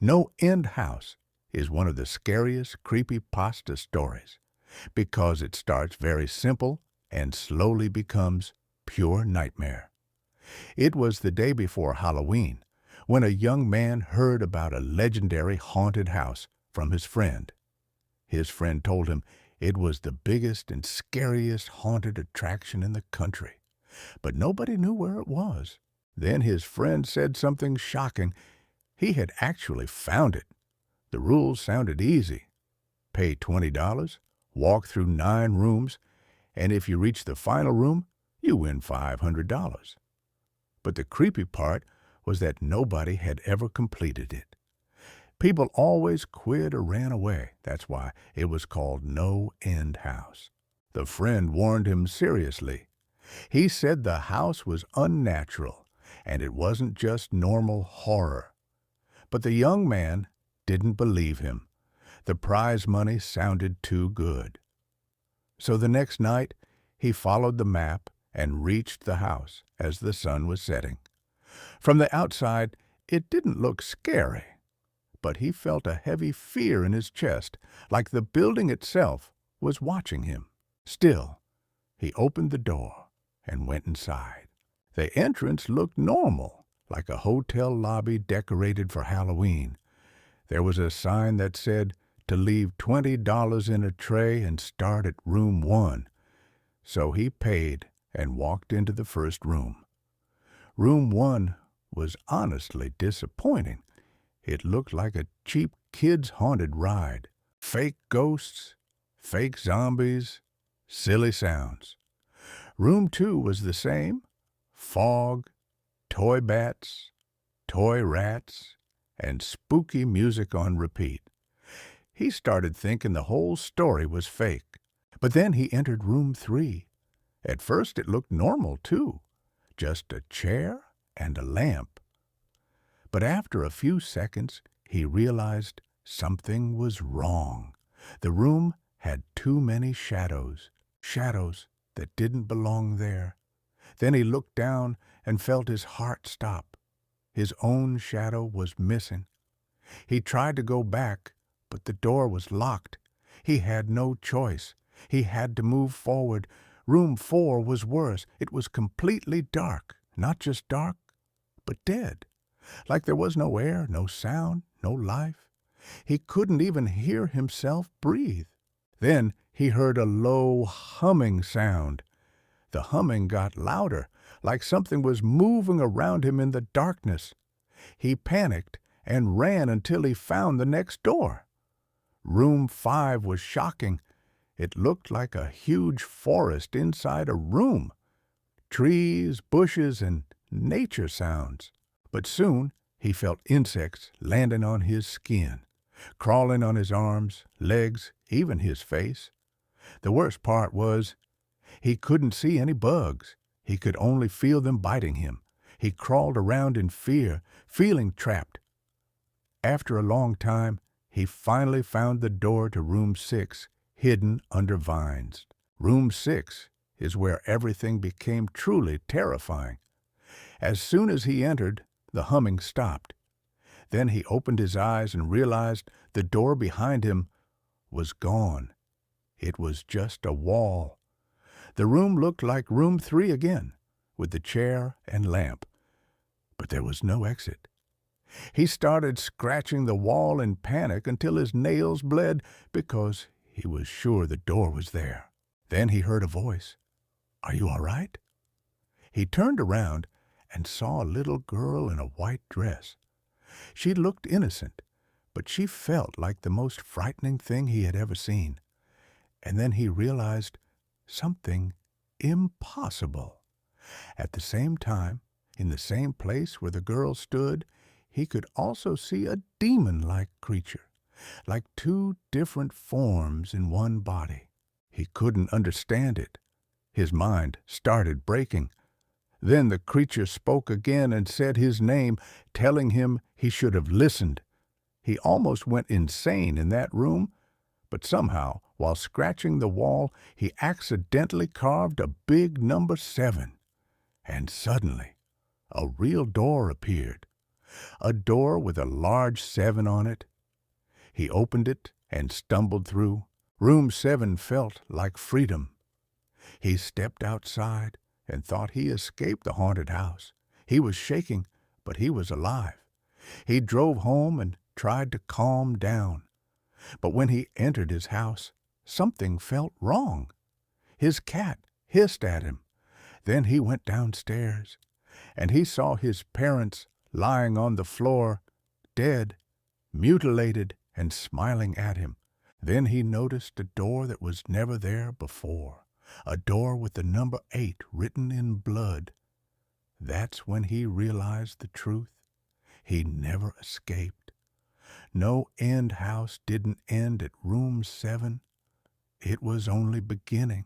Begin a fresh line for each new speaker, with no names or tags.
No End House is one of the scariest creepypasta stories because it starts very simple and slowly becomes pure nightmare. It was the day before Halloween when a young man heard about a legendary haunted house from his friend. His friend told him it was the biggest and scariest haunted attraction in the country, but nobody knew where it was. Then his friend said something shocking. He had actually found it. The rules sounded easy. Pay $20, walk through 9 rooms, and if you reach the final room, you win $500. But the creepy part was that nobody had ever completed it. People always quit or ran away. That's why it was called No End House. The friend warned him seriously. He said the house was unnatural, and it wasn't just normal horror. But the young man didn't believe him. The prize money sounded too good. So the next night, he followed the map and reached the house as the sun was setting. From the outside, it didn't look scary, but he felt a heavy fear in his chest, like the building itself was watching him. Still, he opened the door and went inside. The entrance looked normal, like a hotel lobby decorated for Halloween. There was a sign that said to leave $20 in a tray and start at room 1. So he paid and walked into the first room. Room 1 was honestly disappointing. It looked like a cheap kids' haunted ride. Fake ghosts, fake zombies, silly sounds. Room 2 was the same. Fog, toy bats, toy rats, and spooky music on repeat. He started thinking the whole story was fake. But then he entered room 3. At first it looked normal, too. Just a chair and a lamp. But after a few seconds, he realized something was wrong. The room had too many shadows, shadows that didn't belong there. Then he looked down and felt his heart stop. His own shadow was missing. He tried to go back, but the door was locked. He had no choice. He had to move forward. Room 4 was worse. It was completely dark. Not just dark, but dead. Like there was no air, no sound, no life. He couldn't even hear himself breathe. Then he heard a low humming sound. The humming got louder, like something was moving around him in the darkness. He panicked and ran until he found the next door. Room 5 was shocking. It looked like a huge forest inside a room. Trees, bushes, and nature sounds. But soon he felt insects landing on his skin, crawling on his arms, legs, even his face. The worst part was he couldn't see any bugs. He could only feel them biting him. He crawled around in fear, feeling trapped. After a long time, he finally found the door to room 6, hidden under vines. Room 6 is where everything became truly terrifying. As soon as he entered, the humming stopped. Then he opened his eyes and realized the door behind him was gone. It was just a wall. The room looked like room 3 again, with the chair and lamp. But there was no exit. He started scratching the wall in panic until his nails bled because he was sure the door was there. Then he heard a voice. "Are you all right?" He turned around and saw a little girl in a white dress. She looked innocent, but she felt like the most frightening thing he had ever seen. And then he realized something impossible. At the same time, in the same place where the girl stood, he could also see a demon-like creature, like 2 different forms in one body. He couldn't understand it. His mind started breaking. Then the creature spoke again and said his name, telling him he should have listened. He almost went insane in that room, but somehow, while scratching the wall, he accidentally carved a big number 7. And suddenly, a real door appeared. A door with a large 7 on it. He opened it and stumbled through. Room 7 felt like freedom. He stepped outside and thought he escaped the haunted house. He was shaking, but he was alive. He drove home and tried to calm down. But when he entered his house, something felt wrong. His cat hissed at him. Then he went downstairs, and he saw his parents lying on the floor, dead, mutilated, and smiling at him. Then he noticed a door that was never there before, a door with the number 8 written in blood. That's when he realized the truth. He never escaped. No end house didn't end at room 7. It was only beginning.